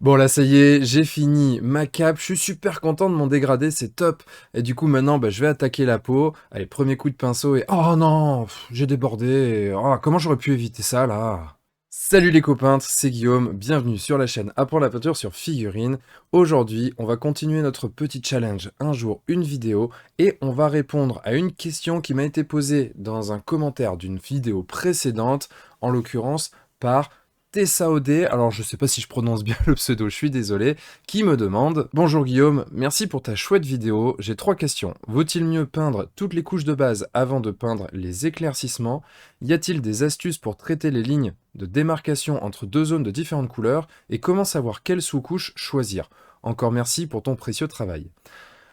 Bon là ça y est, j'ai fini ma cape, je suis super content de mon dégradé, c'est top. Et du coup maintenant je vais attaquer la peau. Allez, premier coup de pinceau et oh non, j'ai débordé. Oh, comment j'aurais pu éviter ça là? Salut les copains, c'est Guillaume, bienvenue sur la chaîne Apprends la peinture sur figurine. Aujourd'hui, on va continuer notre petit challenge un jour une vidéo et on va répondre à une question qui m'a été posée dans un commentaire d'une vidéo précédente, en l'occurrence par Tessaodé, alors je sais pas si je prononce bien le pseudo, je suis désolé, qui me demande: Bonjour Guillaume, merci pour ta chouette vidéo, j'ai 3 questions. Vaut-il mieux peindre toutes les couches de base avant de peindre les éclaircissements? Y a-t-il des astuces pour traiter les lignes de démarcation entre deux zones de différentes couleurs? Et comment savoir quelle sous-couche choisir? Encore merci pour ton précieux travail.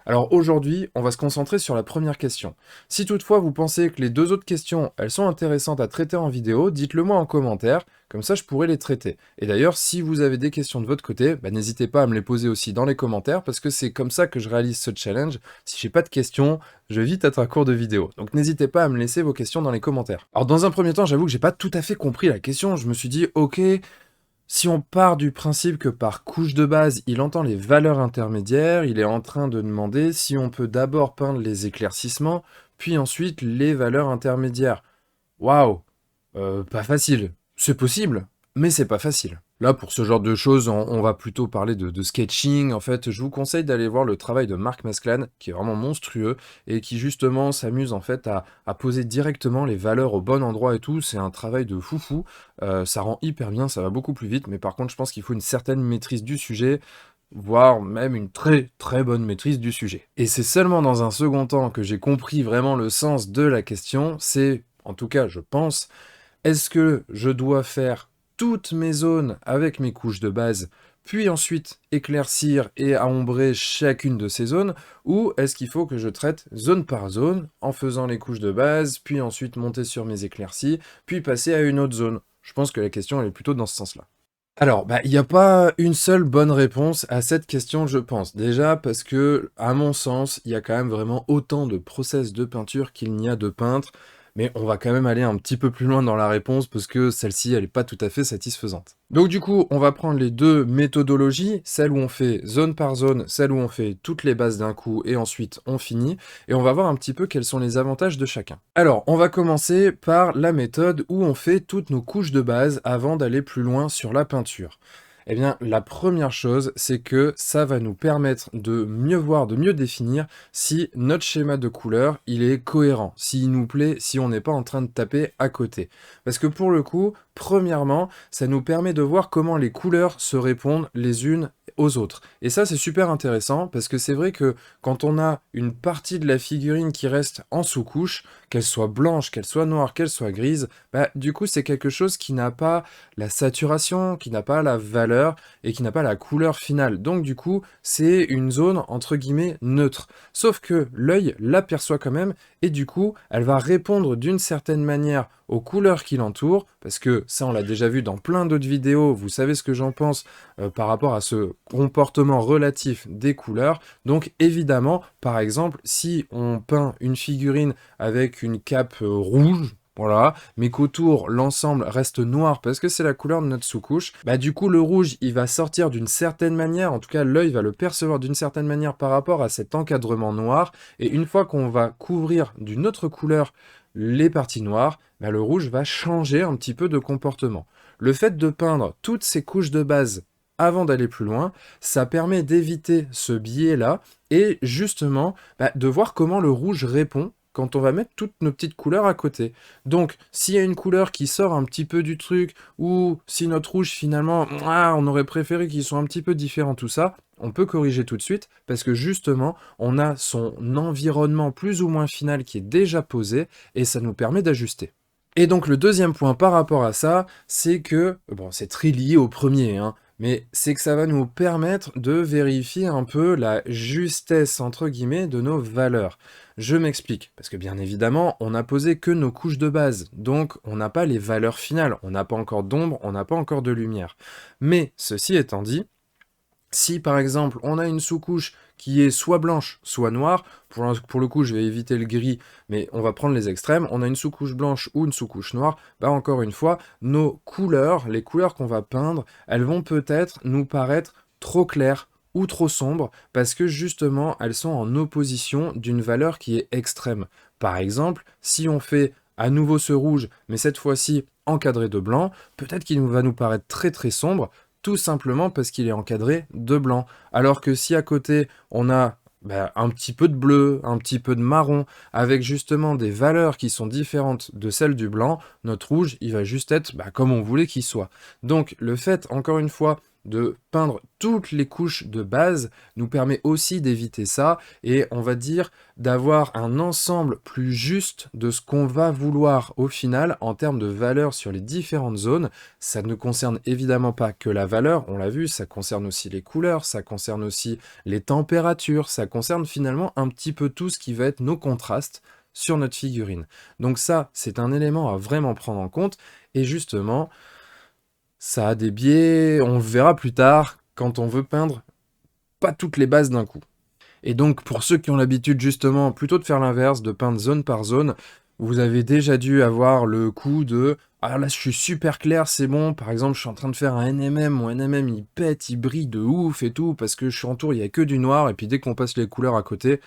Alors aujourd'hui, on va se concentrer sur la première question. Si toutefois vous pensez que les deux autres questions, elles sont intéressantes à traiter en vidéo, dites-le moi en commentaire, comme ça je pourrai les traiter. Et d'ailleurs, si vous avez des questions de votre côté, n'hésitez pas à me les poser aussi dans les commentaires, parce que c'est comme ça que je réalise ce challenge. Si j'ai pas de questions, je vais vite être à court de vidéo. Donc n'hésitez pas à me laisser vos questions dans les commentaires. Alors dans un premier temps, j'avoue que j'ai pas tout à fait compris la question. Je me suis dit, ok, si on part du principe que par couche de base, il entend les valeurs intermédiaires, il est en train de demander si on peut d'abord peindre les éclaircissements, puis ensuite les valeurs intermédiaires. Waouh, pas facile. C'est possible, mais c'est pas facile. Là, pour ce genre de choses, on va plutôt parler de sketching. En fait, je vous conseille d'aller voir le travail de Marc Masclan, qui est vraiment monstrueux, et qui justement s'amuse en fait à poser directement les valeurs au bon endroit et tout. C'est un travail de foufou. Ça rend hyper bien, ça va beaucoup plus vite, mais par contre, je pense qu'il faut une certaine maîtrise du sujet, voire même une très très bonne maîtrise du sujet. Et c'est seulement dans un second temps que j'ai compris vraiment le sens de la question, c'est, en tout cas je pense, est-ce que je dois faire toutes mes zones avec mes couches de base, puis ensuite éclaircir et ombrer chacune de ces zones, ou est-ce qu'il faut que je traite zone par zone en faisant les couches de base, puis ensuite monter sur mes éclaircies, puis passer à une autre zone? Je pense que la question elle est plutôt dans ce sens-là. Alors, il n'y a pas une seule bonne réponse à cette question, je pense. Déjà parce que, à mon sens, il y a quand même vraiment autant de process de peinture qu'il n'y a de peintres, mais on va quand même aller un petit peu plus loin dans la réponse parce que celle-ci, elle n'est pas tout à fait satisfaisante. Donc du coup, on va prendre les deux méthodologies, celle où on fait zone par zone, celle où on fait toutes les bases d'un coup et ensuite on finit, et on va voir un petit peu quels sont les avantages de chacun. Alors, on va commencer par la méthode où on fait toutes nos couches de base avant d'aller plus loin sur la peinture. Eh bien, la première chose, c'est que ça va nous permettre de mieux voir, de mieux définir si notre schéma de couleur, il est cohérent, s'il nous plaît, si on n'est pas en train de taper à côté. Parce que pour le coup, premièrement, ça nous permet de voir comment les couleurs se répondent les unes aux autres. Et ça, c'est super intéressant parce que c'est vrai que quand on a une partie de la figurine qui reste en sous-couche, qu'elle soit blanche, qu'elle soit noire, qu'elle soit grise, du coup, c'est quelque chose qui n'a pas la saturation, qui n'a pas la valeur et qui n'a pas la couleur finale. Donc, du coup, c'est une zone entre guillemets neutre. Sauf que l'œil l'aperçoit quand même et du coup, elle va répondre d'une certaine manière aux couleurs qui l'entourent, parce que ça, on l'a déjà vu dans plein d'autres vidéos, vous savez ce que j'en pense par rapport à ce comportement relatif des couleurs. Donc, évidemment, par exemple, si on peint une figurine avec une cape rouge, voilà, mais qu'autour, l'ensemble reste noir parce que c'est la couleur de notre sous-couche, du coup, le rouge, il va sortir d'une certaine manière, en tout cas, l'œil va le percevoir d'une certaine manière par rapport à cet encadrement noir, et une fois qu'on va couvrir d'une autre couleur les parties noires, le rouge va changer un petit peu de comportement. Le fait de peindre toutes ces couches de base avant d'aller plus loin, ça permet d'éviter ce biais-là et justement de voir comment le rouge répond quand on va mettre toutes nos petites couleurs à côté. Donc, s'il y a une couleur qui sort un petit peu du truc, ou si notre rouge, finalement, on aurait préféré qu'il soit un petit peu différent, tout ça, on peut corriger tout de suite, parce que justement, on a son environnement plus ou moins final qui est déjà posé, et ça nous permet d'ajuster. Et donc le deuxième point par rapport à ça, c'est que, bon, c'est très lié au premier, hein, mais c'est que ça va nous permettre de vérifier un peu la justesse, entre guillemets, de nos valeurs. Je m'explique, parce que bien évidemment, on n'a posé que nos couches de base, donc on n'a pas les valeurs finales, on n'a pas encore d'ombre, on n'a pas encore de lumière. Mais ceci étant dit, Si par exemple on a une sous-couche qui est soit blanche, soit noire, pour le coup je vais éviter le gris, mais on va prendre les extrêmes, on a une sous-couche blanche ou une sous-couche noire, bah encore une fois, nos couleurs, les couleurs qu'on va peindre, elles vont peut-être nous paraître trop claires ou trop sombres, parce que justement elles sont en opposition d'une valeur qui est extrême. Par exemple, si on fait à nouveau ce rouge, mais cette fois-ci encadré de blanc, peut-être qu'il va nous paraître très très sombre, tout simplement parce qu'il est encadré de blanc. Alors que si à côté, on a un petit peu de bleu, un petit peu de marron, avec justement des valeurs qui sont différentes de celles du blanc, notre rouge, il va juste être comme on voulait qu'il soit. Donc le fait, encore une fois, de peindre toutes les couches de base nous permet aussi d'éviter ça et on va dire d'avoir un ensemble plus juste de ce qu'on va vouloir au final en termes de valeur sur les différentes zones. Ça ne concerne évidemment pas que la valeur, on l'a vu, ça concerne aussi les couleurs, ça concerne aussi les températures, ça concerne finalement un petit peu tout ce qui va être nos contrastes sur notre figurine. Donc ça, c'est un élément à vraiment prendre en compte et justement, ça a des biais, on le verra plus tard, quand on veut peindre pas toutes les bases d'un coup. Et donc, pour ceux qui ont l'habitude justement plutôt de faire l'inverse, de peindre zone par zone, vous avez déjà dû avoir le coup de «Ah là, je suis super clair, c'est bon». Par exemple, je suis en train de faire un NMM, mon NMM il pète, il brille de ouf et tout, parce que je suis en tour, il y a que du noir, et puis dès qu'on passe les couleurs à côté,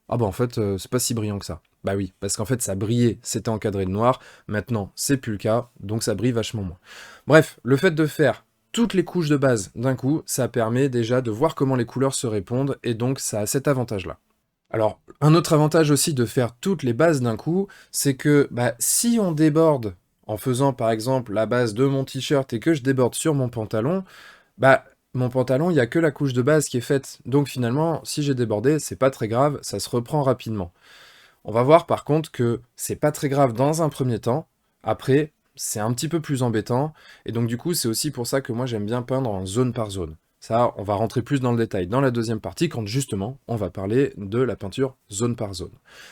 ah bah en fait, c'est pas si brillant que ça. Bah oui, parce qu'en fait ça brillait, c'était encadré de noir, maintenant c'est plus le cas, donc ça brille vachement moins. Bref, le fait de faire toutes les couches de base d'un coup, ça permet déjà de voir comment les couleurs se répondent, et donc ça a cet avantage-là. Alors, un autre avantage aussi de faire toutes les bases d'un coup, c'est que si on déborde en faisant par exemple la base de mon t-shirt et que je déborde sur mon pantalon, mon pantalon, il y a que la couche de base qui est faite. Donc finalement, si j'ai débordé, c'est pas très grave, ça se reprend rapidement. On va voir par contre que c'est pas très grave dans un premier temps. Après, c'est un petit peu plus embêtant. Et donc du coup, c'est aussi pour ça que moi j'aime bien peindre en zone par zone. Ça, on va rentrer plus dans le détail dans la deuxième partie, quand justement, on va parler de la peinture zone par zone.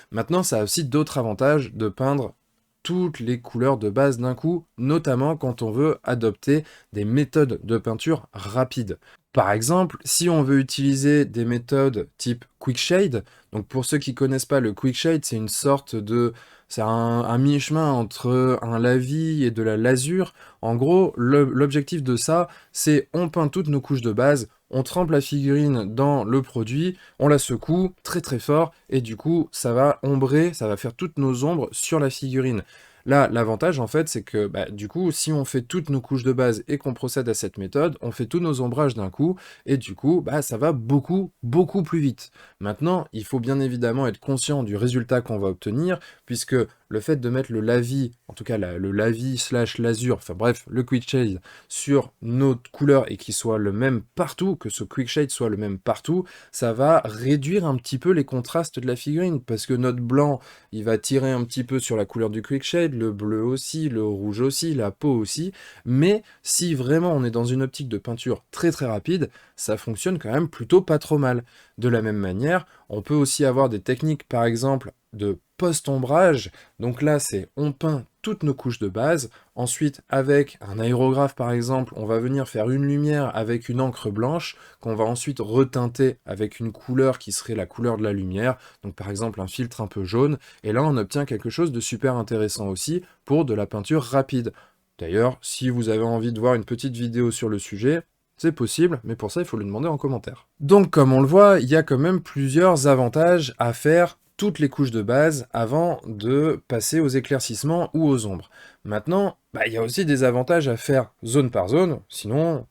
Maintenant, ça a aussi d'autres avantages de peindre toutes les couleurs de base d'un coup, notamment quand on veut adopter des méthodes de peinture rapides. Par exemple, si on veut utiliser des méthodes type quick shade, donc pour ceux qui connaissent pas, le quick shade, c'est une sorte de... c'est un mi-chemin entre un lavis et de la lasure. En gros, l'objectif de ça, c'est on peint toutes nos couches de base, on trempe la figurine dans le produit, on la secoue très très fort, et du coup, ça va ombrer, ça va faire toutes nos ombres sur la figurine. Là, l'avantage, en fait, c'est que, du coup, si on fait toutes nos couches de base et qu'on procède à cette méthode, on fait tous nos ombrages d'un coup, et du coup, ça va beaucoup, beaucoup plus vite. Maintenant, il faut bien évidemment être conscient du résultat qu'on va obtenir, puisque le fait de mettre le lavis, en tout cas le lavis slash lasure, enfin bref, le quick shade, sur notre couleur et qu'il soit le même partout, que ce quick shade soit le même partout, ça va réduire un petit peu les contrastes de la figurine, parce que notre blanc, il va tirer un petit peu sur la couleur du quick shade, le bleu aussi, le rouge aussi, la peau aussi, mais si vraiment on est dans une optique de peinture très très rapide, ça fonctionne quand même plutôt pas trop mal. De la même manière, on peut aussi avoir des techniques, par exemple, de post-ombrage. Donc là, c'est on peint toutes nos couches de base. Ensuite, avec un aérographe, par exemple, on va venir faire une lumière avec une encre blanche qu'on va ensuite reteinter avec une couleur qui serait la couleur de la lumière. Donc par exemple, un filtre un peu jaune. Et là, on obtient quelque chose de super intéressant aussi pour de la peinture rapide. D'ailleurs, si vous avez envie de voir une petite vidéo sur le sujet, c'est possible, mais pour ça, il faut le demander en commentaire. Donc, comme on le voit, il y a quand même plusieurs avantages à faire toutes les couches de base avant de passer aux éclaircissements ou aux ombres. Maintenant, il y a aussi des avantages à faire zone par zone, sinon,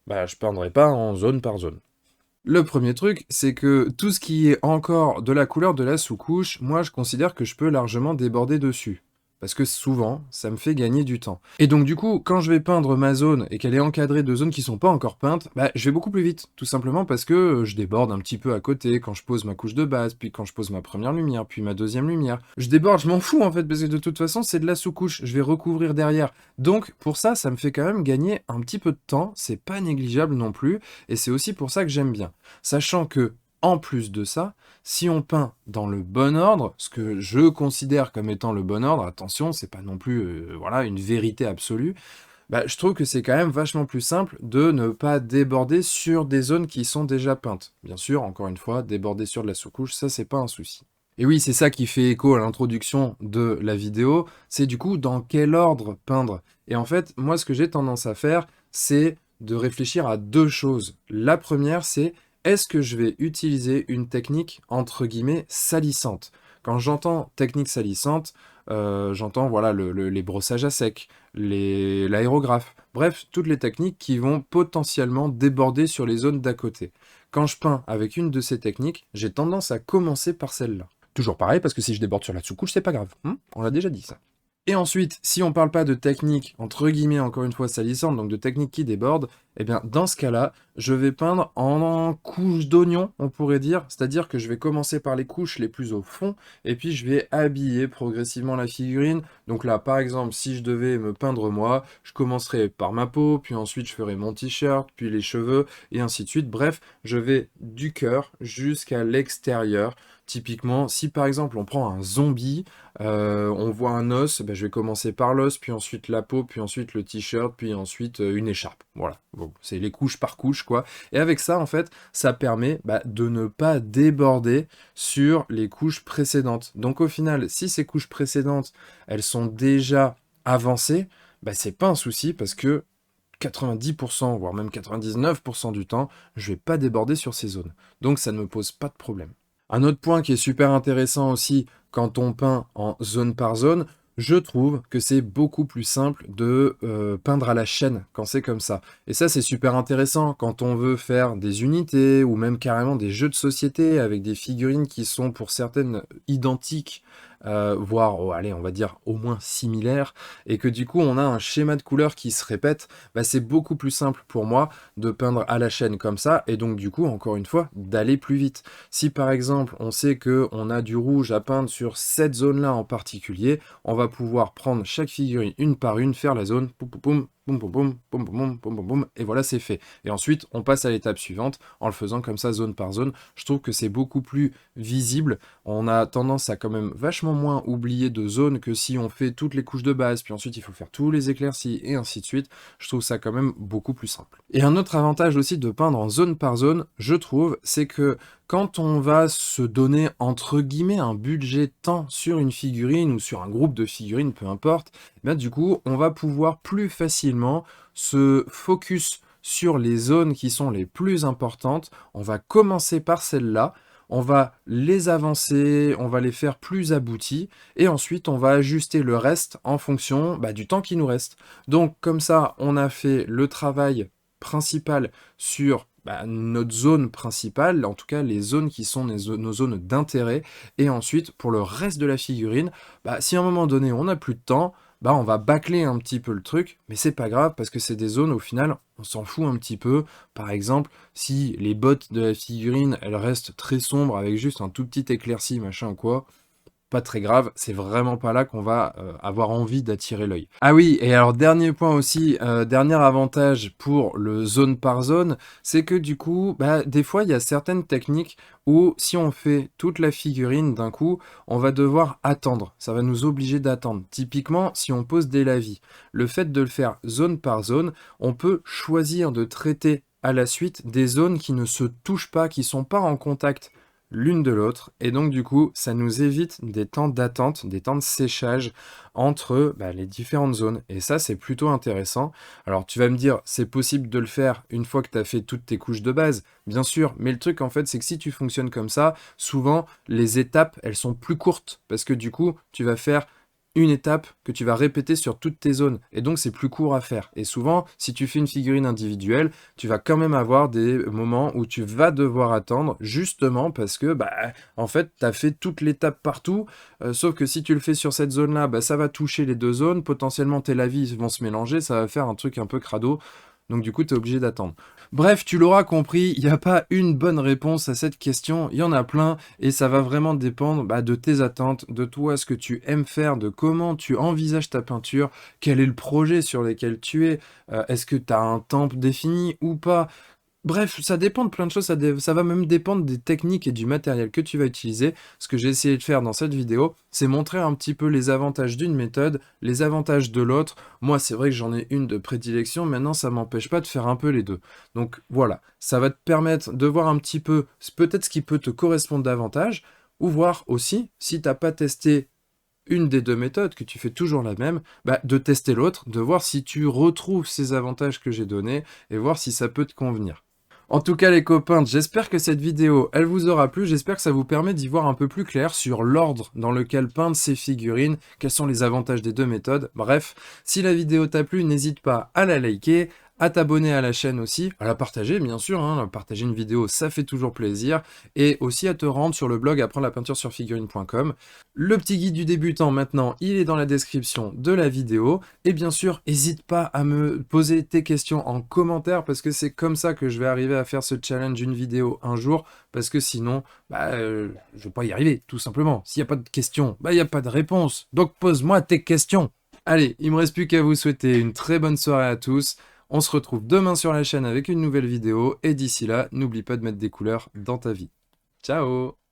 je peindrai pas en zone par zone. Le premier truc, c'est que tout ce qui est encore de la couleur de la sous-couche, moi je considère que je peux largement déborder dessus. Parce que souvent, ça me fait gagner du temps. Et donc du coup, quand je vais peindre ma zone et qu'elle est encadrée de zones qui sont pas encore peintes, je vais beaucoup plus vite. Tout simplement parce que je déborde un petit peu à côté quand je pose ma couche de base, puis quand je pose ma première lumière, puis ma deuxième lumière. Je déborde, je m'en fous en fait, parce que de toute façon, c'est de la sous-couche. Je vais recouvrir derrière. Donc pour ça, ça me fait quand même gagner un petit peu de temps. C'est pas négligeable non plus. Et c'est aussi pour ça que j'aime bien. Sachant que, en plus de ça, si on peint dans le bon ordre, ce que je considère comme étant le bon ordre, attention, c'est pas non plus voilà, une vérité absolue, Bah, je trouve que c'est quand même vachement plus simple de ne pas déborder sur des zones qui sont déjà peintes. Bien sûr, encore une fois, déborder sur de la sous-couche, ça c'est pas un souci. Et oui, c'est ça qui fait écho à l'introduction de la vidéo, c'est du coup dans quel ordre peindre. Et en fait, moi ce que j'ai tendance à faire, c'est de réfléchir à deux choses. La première, c'est est-ce que je vais utiliser une technique entre guillemets salissante? Quand j'entends technique salissante, j'entends voilà les brossages à sec, l'aérographe, bref, toutes les techniques qui vont potentiellement déborder sur les zones d'à côté. Quand je peins avec une de ces techniques, j'ai tendance à commencer par celle-là. Toujours pareil, parce que si je déborde sur la sous-couche, c'est pas grave. On l'a déjà dit ça. Et ensuite, si on parle pas de technique, entre guillemets, encore une fois, salissante, donc de technique qui déborde, eh bien, dans ce cas-là, je vais peindre en couches d'oignon, on pourrait dire. C'est-à-dire que je vais commencer par les couches les plus au fond, et puis je vais habiller progressivement la figurine. Donc là, par exemple, si je devais me peindre moi, je commencerai par ma peau, puis ensuite je ferai mon t-shirt, puis les cheveux, et ainsi de suite. Bref, je vais du cœur jusqu'à l'extérieur. Typiquement, si par exemple on prend un zombie, on voit un os, bah, je vais commencer par l'os, puis ensuite la peau, puis ensuite le t-shirt, puis ensuite une écharpe. Voilà, bon, c'est les couches par couche, quoi. Et avec ça, en fait, ça permet bah, de ne pas déborder sur les couches précédentes. Donc au final, si ces couches précédentes, elles sont déjà avancées, bah, c'est pas un souci parce que 90%, voire même 99% du temps, je vais pas déborder sur ces zones. Donc ça ne me pose pas de problème. Un autre point qui est super intéressant aussi quand on peint en zone par zone, je trouve que c'est beaucoup plus simple de peindre à la chaîne quand c'est comme ça. Et ça, c'est super intéressant quand on veut faire des unités ou même carrément des jeux de société avec des figurines qui sont pour certaines identiques, voire, oh, allez, on va dire au moins similaires, et que du coup on a un schéma de couleurs qui se répète, bah, c'est beaucoup plus simple pour moi de peindre à la chaîne comme ça, et donc du coup, encore une fois, d'aller plus vite. Si par exemple, on sait que on a du rouge à peindre sur cette zone-là en particulier, on va pouvoir prendre chaque figurine une par une, faire la zone, poum poum poum, poum poum poum poum poum poum poum poum, et voilà, c'est fait. Et ensuite, on passe à l'étape suivante en le faisant comme ça, zone par zone. Je trouve que c'est beaucoup plus visible. On a tendance à quand même vachement moins oublier de zones que si on fait toutes les couches de base, puis ensuite il faut faire tous les éclaircies et ainsi de suite. Je trouve ça quand même beaucoup plus simple. Et un autre avantage aussi de peindre en zone par zone, je trouve, c'est que quand on va se donner entre guillemets un budget temps sur une figurine ou sur un groupe de figurines, peu importe, eh bien, du coup, on va pouvoir plus facilement se focus sur les zones qui sont les plus importantes. On va commencer par celles-là, on va les avancer, on va les faire plus aboutis, et ensuite on va ajuster le reste en fonction bah, du temps qui nous reste. Donc comme ça, on a fait le travail principal sur bah, notre zone principale, en tout cas les zones qui sont nos zones d'intérêt, et ensuite pour le reste de la figurine, bah, si à un moment donné on n'a plus de temps, bah on va bâcler un petit peu le truc, mais c'est pas grave parce que c'est des zones au final, on s'en fout un petit peu. Par exemple, si les bottes de la figurine, elles restent très sombres avec juste un tout petit éclairci, machin ou quoi, pas très grave, c'est vraiment pas là qu'on va avoir envie d'attirer l'œil. Ah oui, et alors dernier point aussi, dernier avantage pour le zone par zone, c'est que du coup, bah, des fois il y a certaines techniques où si on fait toute la figurine d'un coup, on va devoir attendre, ça va nous obliger d'attendre. Typiquement, si on pose des lavis, le fait de le faire zone par zone, on peut choisir de traiter à la suite des zones qui ne se touchent pas, qui sont pas en contact l'une de l'autre, et donc du coup ça nous évite des temps d'attente, des temps de séchage entre bah, les différentes zones, et ça c'est plutôt intéressant. Alors tu vas me dire, c'est possible de le faire une fois que tu as fait toutes tes couches de base, bien sûr, mais le truc en fait c'est que si tu fonctionnes comme ça, souvent les étapes elles sont plus courtes, parce que du coup tu vas faire une étape que tu vas répéter sur toutes tes zones, et donc c'est plus court à faire. Et souvent, si tu fais une figurine individuelle, tu vas quand même avoir des moments où tu vas devoir attendre, justement parce que, bah, en fait, tu as fait toute l'étape partout, sauf que si tu le fais sur cette zone-là, bah, ça va toucher les deux zones, potentiellement tes lavis vont se mélanger, ça va faire un truc un peu crado, donc du coup, tu es obligé d'attendre. Bref, tu l'auras compris, il n'y a pas une bonne réponse à cette question, il y en a plein, et ça va vraiment dépendre bah, de tes attentes, de toi, ce que tu aimes faire, de comment tu envisages ta peinture, quel est le projet sur lequel tu es, est-ce que tu as un temps défini ou pas. Bref, ça dépend de plein de choses, ça va même dépendre des techniques et du matériel que tu vas utiliser. Ce que j'ai essayé de faire dans cette vidéo, c'est montrer un petit peu les avantages d'une méthode, les avantages de l'autre. Moi, c'est vrai que j'en ai une de prédilection, maintenant ça m'empêche pas de faire un peu les deux. Donc voilà, ça va te permettre de voir un petit peu peut-être ce qui peut te correspondre davantage, ou voir aussi, si t'as pas testé une des deux méthodes, que tu fais toujours la même, bah, de tester l'autre, de voir si tu retrouves ces avantages que j'ai donnés, et voir si ça peut te convenir. En tout cas les copains, j'espère que cette vidéo, elle vous aura plu, j'espère que ça vous permet d'y voir un peu plus clair sur l'ordre dans lequel peindre ces figurines, quels sont les avantages des deux méthodes, bref. Si la vidéo t'a plu, n'hésite pas à la liker, à t'abonner à la chaîne aussi, à la partager bien sûr, hein, partager une vidéo ça fait toujours plaisir, et aussi à te rendre sur le blog apprendre la peinture sur figurine.com. Le petit guide du débutant maintenant, il est dans la description de la vidéo, et bien sûr, n'hésite pas à me poser tes questions en commentaire, parce que c'est comme ça que je vais arriver à faire ce challenge d'une vidéo un jour, parce que sinon, je vais pas y arriver, tout simplement. S'il n'y a pas de questions, il n'y a pas de réponse, donc pose-moi tes questions. Allez, il me reste plus qu'à vous souhaiter une très bonne soirée à tous. On se retrouve demain sur la chaîne avec une nouvelle vidéo, et d'ici là, n'oublie pas de mettre des couleurs dans ta vie. Ciao!